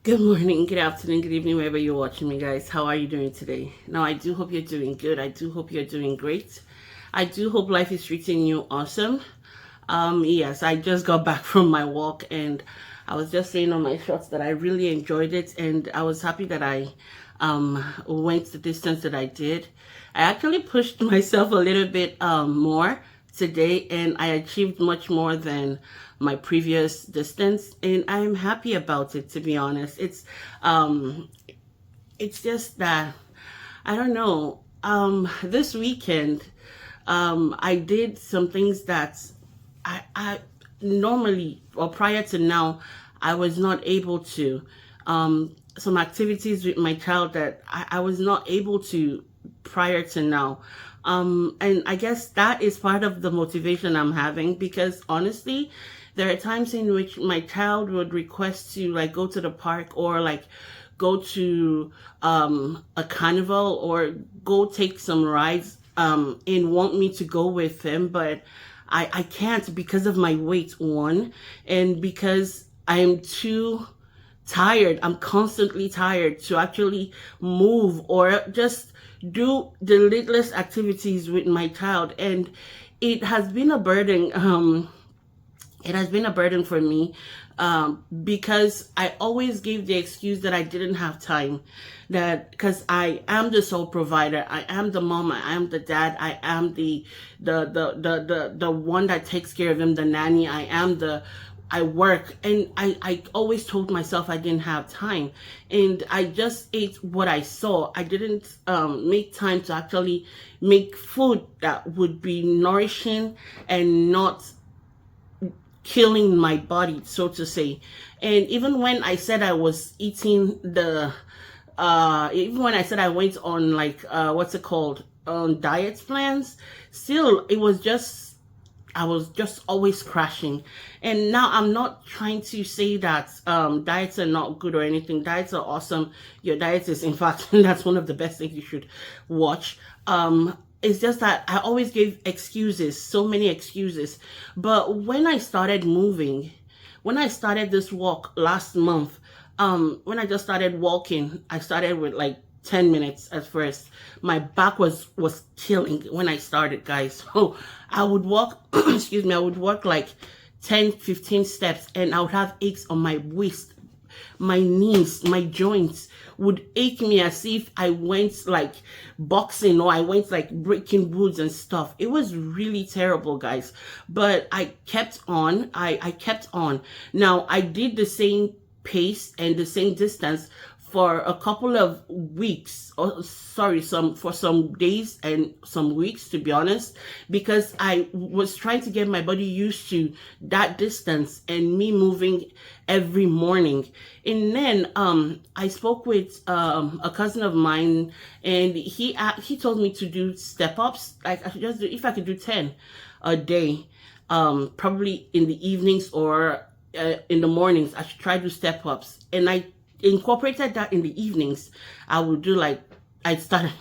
Good morning, good afternoon, good evening, wherever you're watching me, guys. How are you doing today? Now, I do hope you're doing good. I do hope you're doing great. I do hope life is treating you awesome. Yes, I just got back from my walk and I was just saying on my shorts that I really enjoyed it and I was happy that I went the distance that I did. I actually pushed myself a little bit more today and I achieved much more than my previous distance and I'm happy about it, to be honest. It's just that I don't know. This weekend I did some things that I normally or prior to now I was not able to. Some activities with my child that I was not able to prior to now. And I guess that is part of the motivation I'm having because honestly, there are times in which my child would request to like go to the park or like go to a carnival or go take some rides and want me to go with him, but I can't because of my weight, one, and because I am too tired. I'm constantly tired to actually move or just do the littlest activities with my child. And it has been a burden. It has been a burden for me because I always gave the excuse that I didn't have time, that because I am the sole provider, I am the mom, I am the dad, I am the one that takes care of him, the nanny, I work, and I always told myself I didn't have time, and I just ate what I saw. I didn't make time to actually make food that would be nourishing and not killing my body, so to say. And even when I said I was eating even when I said I went on like what's it called, on diet plans, still it was just I was just always crashing. And now I'm not trying to say that diets are not good or anything. Diets are awesome. Your diet is, in fact, that's one of the best things you should watch. It's just that I always gave excuses, so many excuses. But when I started moving, when I started this walk last month, when I just started walking, I started with like 10 minutes at first. My back was killing when I started, guys. So I would walk, excuse me, I would walk like 10, 15 steps and I would have aches on my waist. My knees, my joints would ache me as if I went like boxing or I went like breaking woods and stuff. It was really terrible, guys. But I kept on. I kept on. Now, I did the same pace and the same distance for a couple of weeks, or sorry, for some days and some weeks, to be honest, because I was trying to get my body used to that distance and me moving every morning. And then I spoke with a cousin of mine, and he told me to do step ups. Like I should just do, if I could do 10 a day, probably in the evenings or in the mornings, I should try to do step ups. And I incorporated that in the evenings. I would do like, I started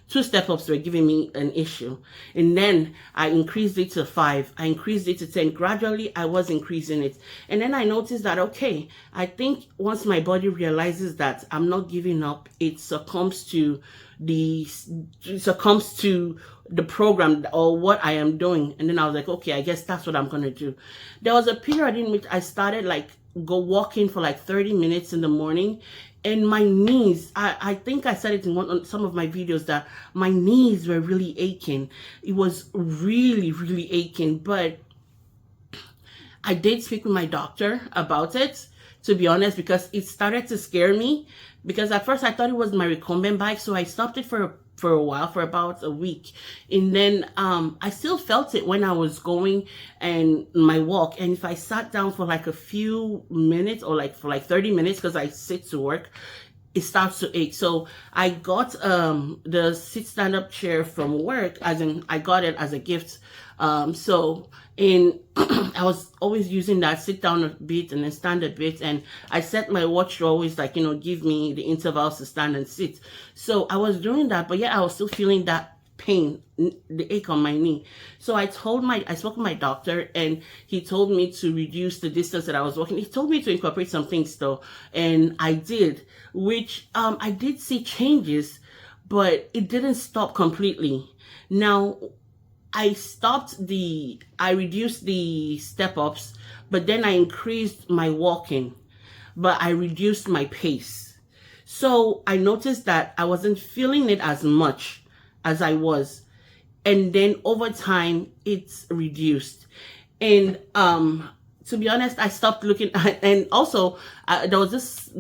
2 step-ups were giving me an issue. And then I increased it to 5. I increased it to 10. Gradually, I was increasing it. And then I noticed that, okay, I think once my body realizes that I'm not giving up, it succumbs to the program or what I am doing. And then I was like, okay, I guess that's what I'm going to do. There was a period in which I started like go walking for like 30 minutes in the morning, and my knees, I think I said it in some of my videos that my knees were really aching. It was really, really aching. But I did speak with my doctor about it, to be honest, because it started to scare me. Because at first I thought it was my recumbent bike, so I stopped it for a while, for about a week. And then I still felt it when I was going and my walk. And if I sat down for like a few minutes or like for like 30 minutes, because I sit to work, it starts to ache. So I got the sit stand up chair from work, as in I got it as a gift. I was always using that, sit down a bit and then stand a bit, and I set my watch to always give me the intervals to stand and sit. So I was doing that, but yeah, I was still feeling that pain, the ache on my knee. So I spoke to my doctor, and he told me to reduce the distance that I was walking. He told me to incorporate some things though, and I did, which I did see changes, but it didn't stop completely. Now, I reduced the step ups, but then I increased my walking, but I reduced my pace. So I noticed that I wasn't feeling it as much as I was. And then over time, it's reduced. And to be honest, I stopped looking at, and also there was this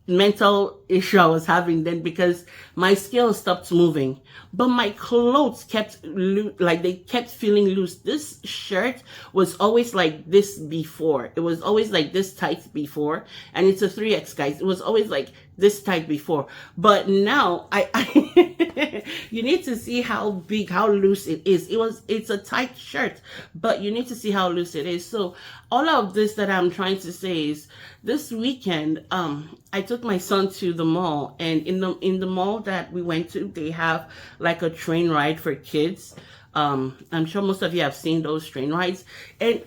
mental issue I was having then, because my scale stopped moving, but my clothes kept like they kept feeling loose. This shirt was always like this before. It was always like this tight before, and it's a 3X, guys. It was always like this tight before, but now I you need to see how loose it is. It's a tight shirt, but you need to see how loose it is. So all of this that I'm trying to say is, this weekend I took my son to the mall, and in the mall that we went to, they have like a train ride for kids. I'm sure most of you have seen those train rides, and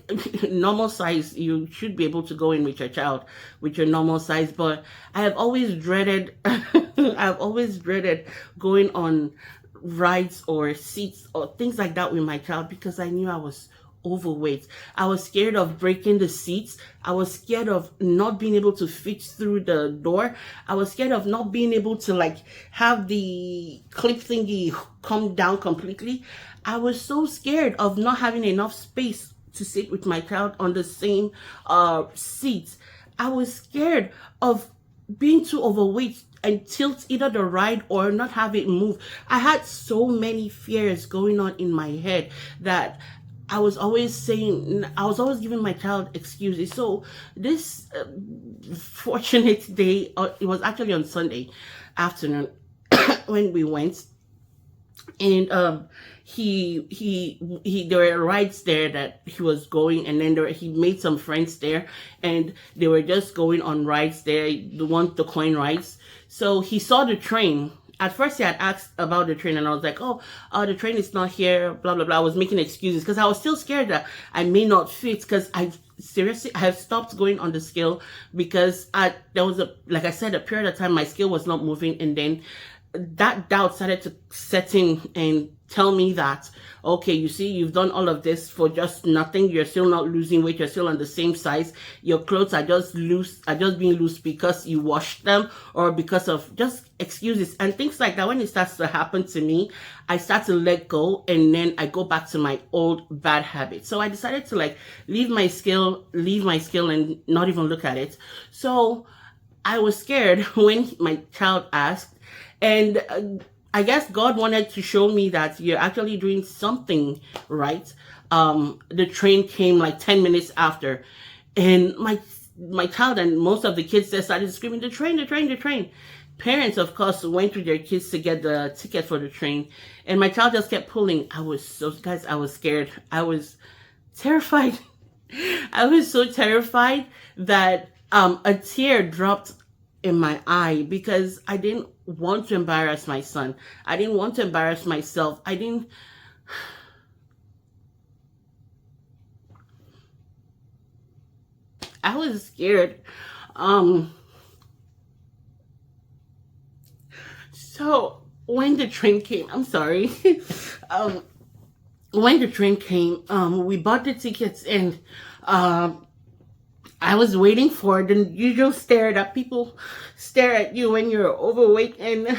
normal size, you should be able to go in with your child with your normal size, but I have always dreaded I've always dreaded going on rides or seats or things like that with my child, because I knew I was overweight. I was scared of breaking the seats. I was scared of not being able to fit through the door. I was scared of not being able to like have the clip thingy come down completely. I was so scared of not having enough space to sit with my child on the same seat. I was scared of being too overweight and tilt either the ride or not have it move. I had so many fears going on in my head that I was always giving my child excuses. So this fortunate day, it was actually on Sunday afternoon when we went, and there were rides there that he was going, and then he made some friends there, and they were just going on rides there, the coin rides. So he saw the train. At first, he had asked about the train, and I was like, oh, the train is not here, blah, blah, blah. I was making excuses because I was still scared that I may not fit, because I have stopped going on the scale, because there was like I said, a period of time my scale was not moving, and then that doubt started to set in and tell me that, okay, you see, you've done all of this for just nothing. You're still not losing weight. You're still on the same size. Your clothes are just being loose because you washed them, or because of just excuses and things like that. When it starts to happen to me, I start to let go, and then I go back to my old bad habits. So I decided to like leave my scale and not even look at it. So I was scared when my child asked, and I guess God wanted to show me that you're actually doing something right. The train came like 10 minutes after, and my child and most of the kids there started screaming, the train, the train, the train. Parents, of course, went with their kids to get the ticket for the train, and my child just kept pulling. I was scared. I was terrified. I was so terrified that a tear dropped in my eye, because I didn't want to embarrass my son. I didn't want to embarrass myself. I was scared. So when the train came, I'm sorry. When the train came, we bought the tickets, and I was waiting for the usual stare that people stare at you when you're overweight, and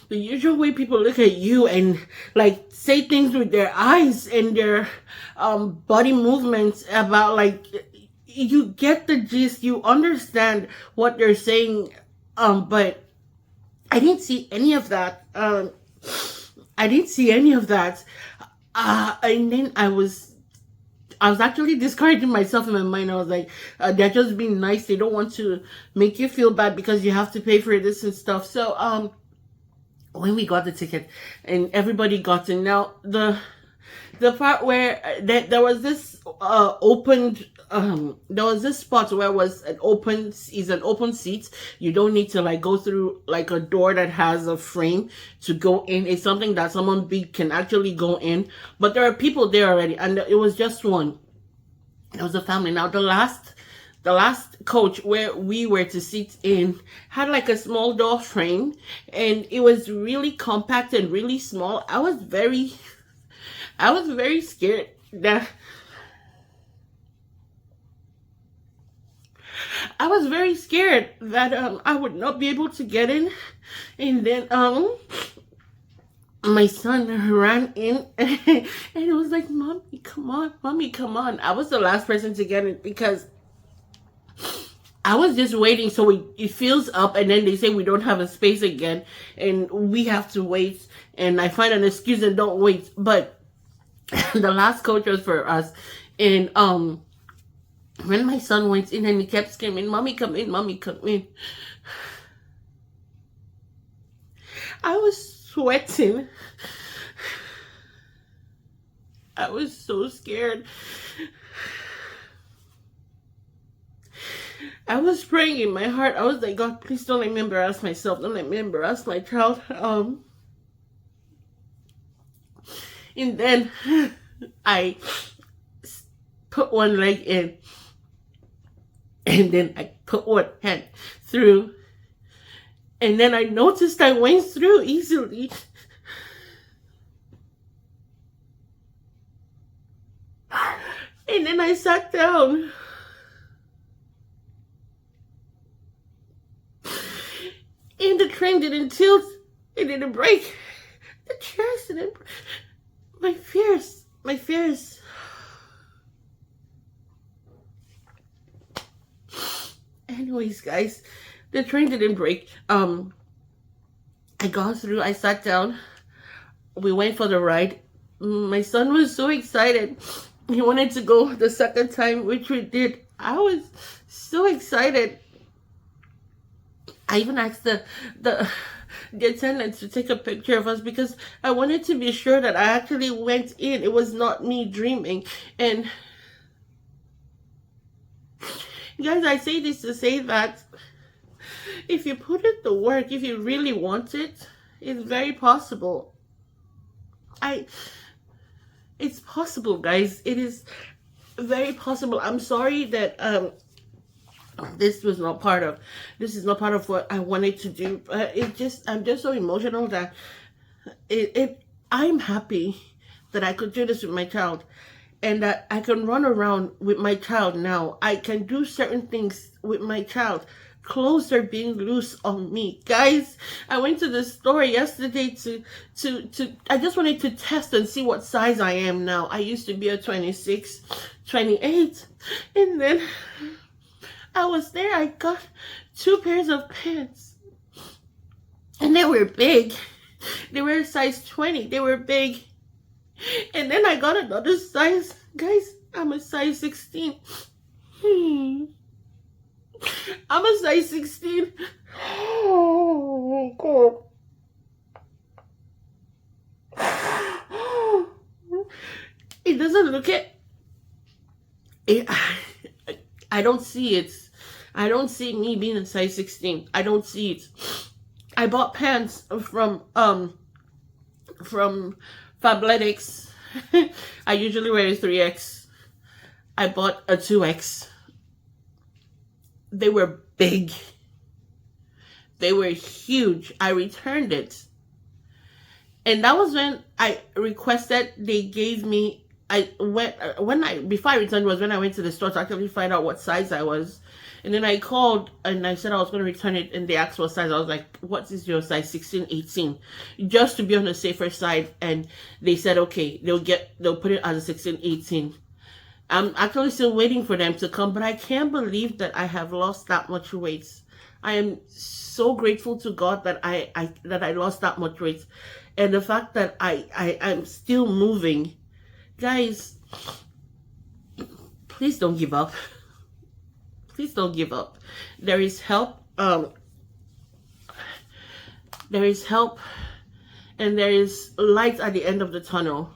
the usual way people look at you and like say things with their eyes and their body movements about, like, you get the gist, you understand what they're saying, but I didn't see any of that. I didn't see any of that. And then I was actually discouraging myself in my mind. I was like, they're just being nice. They don't want to make you feel bad because you have to pay for this and stuff. So, when we got the ticket and everybody got in, now the part where there was this opened there was this spot where it was an open seat. You don't need to like go through like a door that has a frame to go in. It's something that someone big can actually go in, but there are people there already, and it was just one. It was a family. Now the last coach where we were to sit in had like a small door frame, and it was really compact and really small. I was very scared that I would not be able to get in. And then my son ran in and it was like, "Mommy, come on, mommy, come on." I was the last person to get in because I was just waiting so it fills up, and then they say we don't have a space again and we have to wait, and I find an excuse and don't wait. But the last coach was for us, and when my son went in and he kept screaming, "Mommy, come in, mommy, come in," I was sweating. I was so scared. I was praying in my heart. I was like, "God, please don't let me embarrass myself. Don't let me embarrass my child." And then I put one leg in, and then I put one hand through, and then I noticed I went through easily. And then I sat down. And the train didn't tilt. It didn't break. The chairs didn't. My fears. Anyways, guys, the train didn't break. I got through. I sat down. We went for the ride. My son was so excited. He wanted to go the second time, which we did. I was so excited. I even asked the attendants to take a picture of us because I wanted to be sure that I actually went in. It was not me dreaming. And guys, I say this to say that if you put in the work, if you really want it, it's very possible. It's possible, guys. It is very possible. I'm sorry that this is not part of what I wanted to do. But I'm just so emotional that I'm happy that I could do this with my child, and that I can run around with my child now. I can do certain things with my child. Clothes are being loose on me. Guys, I went to the store yesterday to I just wanted to test and see what size I am now. I used to be a 26, 28, and then I was there. I got 2 pairs of pants, and they were big. They were size 20. They were big. And then I got another size. Guys, I'm a size 16. I'm a size 16. Oh, God. It doesn't look it. I don't see it. I don't see me being a size 16. I don't see it. I bought pants from Fabletics. I usually wear a 3X. I bought a 2X. They were big. They were huge. I returned it. And that was when I requested, they gave me, before I returned was when I went to the store to actually find out what size I was. And then I called and I said I was going to return it, and they asked what size. I was like, "What is your size?" 16, 18, just to be on the safer side. And they said, okay, they'll put it as a 16, 18. I'm actually still waiting for them to come, but I can't believe that I have lost that much weight. I am so grateful to God that I lost that much weight, and the fact that I'm still moving. Guys, please don't give up. Please don't give up. There is help. There is help, and there is light at the end of the tunnel.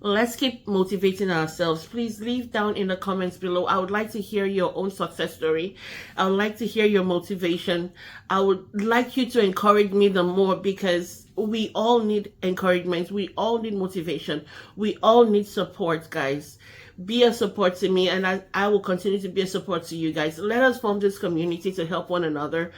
Let's keep motivating ourselves. Please leave down in the comments below. I would like to hear your own success story. I would like to hear your motivation. I would like you to encourage me the more, because we all need encouragement. We all need motivation. We all need support, guys. Be a support to me, and I will continue to be a support to you guys. Let us form this community to help one another.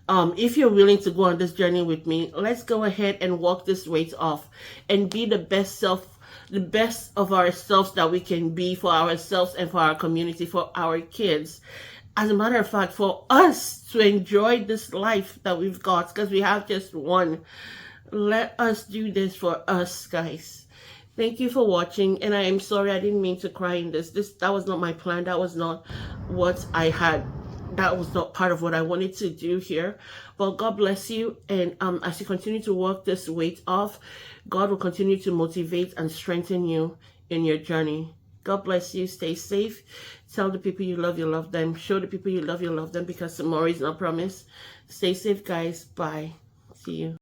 If you're willing to go on this journey with me, let's go ahead and walk this weight off and be the best of ourselves that we can be, for ourselves and for our community, for our kids. As a matter of fact, for us to enjoy this life that we've got, because we have just one. Let us do this for us, guys. Thank you for watching, and I am sorry I didn't mean to cry in this. That was not my plan. That was not what I had. That was not part of what I wanted to do here. But God bless you, and as you continue to work this weight off, God will continue to motivate and strengthen you in your journey. God bless you. Stay safe. Tell the people you love them. Show the people you love them, because tomorrow is not promised. Stay safe, guys. Bye. See you.